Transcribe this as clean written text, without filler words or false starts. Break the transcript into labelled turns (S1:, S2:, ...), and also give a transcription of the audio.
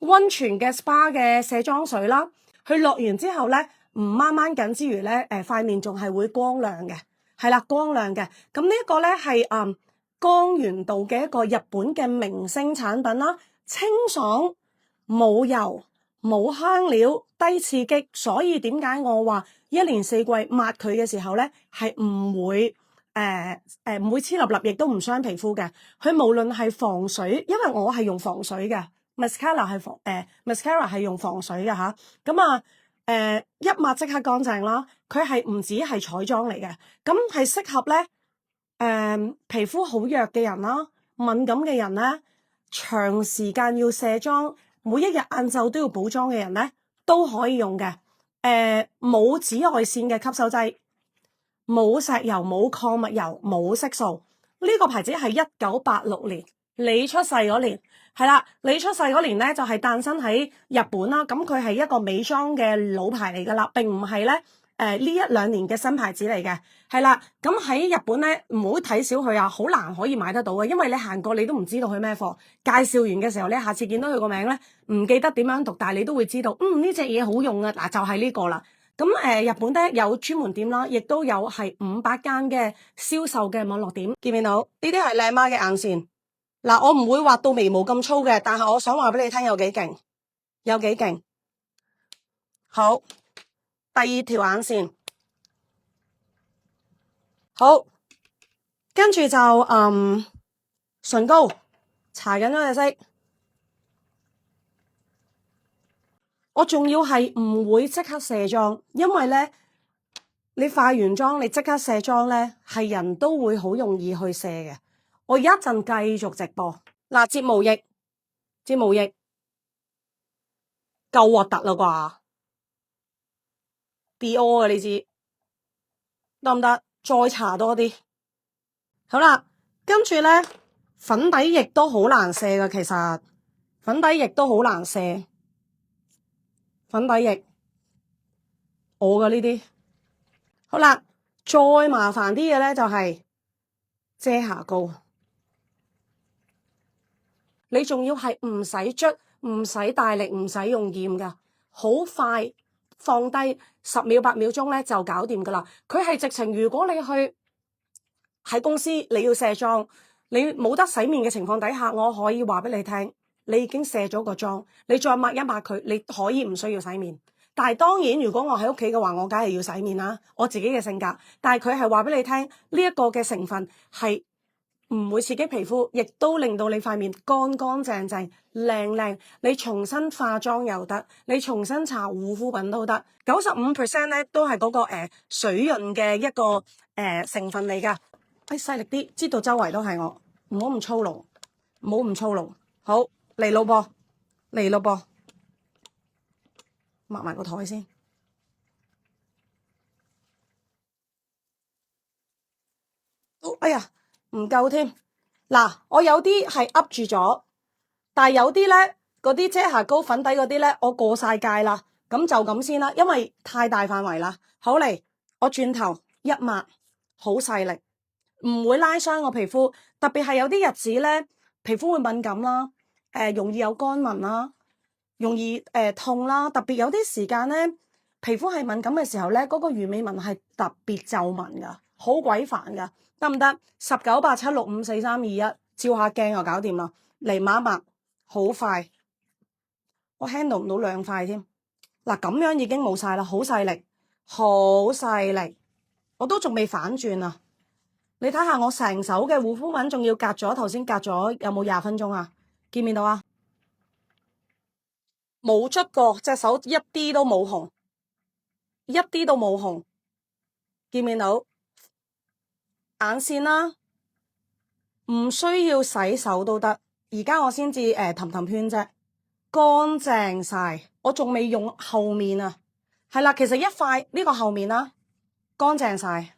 S1: 溫泉嘅 SPA 嘅卸妝水啦，佢落完之後咧唔掹掹緊之餘咧，塊面仲係會光亮嘅，係啦，光亮嘅。咁呢一個咧係江原道嘅一個日本嘅明星產品啦，清爽冇油冇香料，低刺激，所以點解我話一年四季抹佢嘅時候咧係唔會唔會黐立立，亦都唔傷皮膚嘅。佢無論係防水，因為我係用防水嘅 mascara 係用防水嘅吓，咁一抹即刻乾淨啦。佢係唔止係彩妝嚟嘅，咁係適合咧皮膚好弱嘅人啦，敏感嘅人咧，長時間要卸妝，每一日晏晝都要補妝嘅人咧，都可以用嘅。冇紫外線嘅吸收劑，冇石油，冇礦物油，冇色素。呢個牌子係1986年你出世嗰年，係啦，你出世嗰年咧就係誕生喺日本啦。咁佢係一個美妝嘅老牌嚟噶啦，並唔係咧呢一兩年嘅新牌子嚟嘅，係啦。咁喺日本咧唔好睇小佢啊，好難可以買得到嘅，因為你行過你都唔知道佢咩貨。介紹完嘅時候咧，下次見到佢個名咧唔記得點樣讀，但係你都會知道，呢隻嘢好用啊。嗱，就係呢個啦。咁日本咧有專門店啦，亦都有係500間嘅銷售嘅網絡店。見唔見到？呢啲係靚媽嘅眼線。嗱，我唔會畫到眉毛咁粗嘅，但係我想話俾你聽有幾勁，有幾勁。好，第二條眼線。好，跟住就唇膏，搽緊嗰隻色。我仲要係唔會即刻卸妝，因為咧你化完妝你即刻卸妝咧，係人都會好容易去卸嘅。我一陣繼續直播。嗱，睫毛液夠核突啦啩 ？Dior 嘅你知得唔得？再搽多啲。好啦，跟住咧粉底液都好難卸噶，其實粉底液都好難卸。粉底液我嘅呢啲。好啦，再麻煩啲嘅咧就係遮瑕膏。你仲要係唔使捽，唔使大力，唔使用鹽噶，好快放低10秒8秒鐘咧就搞掂噶啦。佢係直情，如果你去喺公司你要卸妝，你冇得洗面嘅情況底下，我可以話俾你聽，你已經卸咗個妝，你再抹一抹佢，你可以唔需要洗面。但係當然，如果我喺屋企嘅話，我梗係要洗面啦，我自己嘅性格。但係佢係話俾你聽，呢一個嘅成分係唔會刺激皮膚，亦都令到你塊面乾乾淨淨、靚靚。你重新化妝又得，你重新搽護膚品都得。95% 咧都係嗰個水潤嘅一個成分嚟㗎。細力啲，知道周圍都係我，唔好咁粗魯，唔好咁粗魯。好，嚟咯噃，嚟咯噃，抹埋個台先。哎呀！唔夠添，嗱，我有啲係噏住咗，但係有啲咧，嗰啲遮瑕膏粉底嗰啲咧，我過晒界啦，咁就咁先啦，因為太大範圍啦。好嚟，我轉頭一抹，好細力，唔會拉傷我皮膚，特別係有啲日子咧，皮膚會敏感啦，容易有乾紋啦，容易痛啦，特別有啲時間咧，皮膚係敏感嘅時候咧，嗰個魚尾紋係特別皺紋噶，好鬼煩噶。得唔得？19、8、7、6、5、4、3、2、1，照下鏡就搞掂啦。嚟抹一抹，好快，我 handle 唔到2塊添。嗱，咁樣已經冇晒啦，好細力，好細力，我都仲未反轉啊！你睇下我成手嘅護膚品，仲要隔咗頭先隔咗有冇20分鐘啊？見唔見到啊？冇捽過，隻手一啲都冇紅，一啲都冇紅，見唔見到？眼線啦，唔需要洗手都得。而家我先至氹圈啫，乾淨晒。我仲未用後面啊，係啦，其實一塊呢個後面啦，乾淨晒。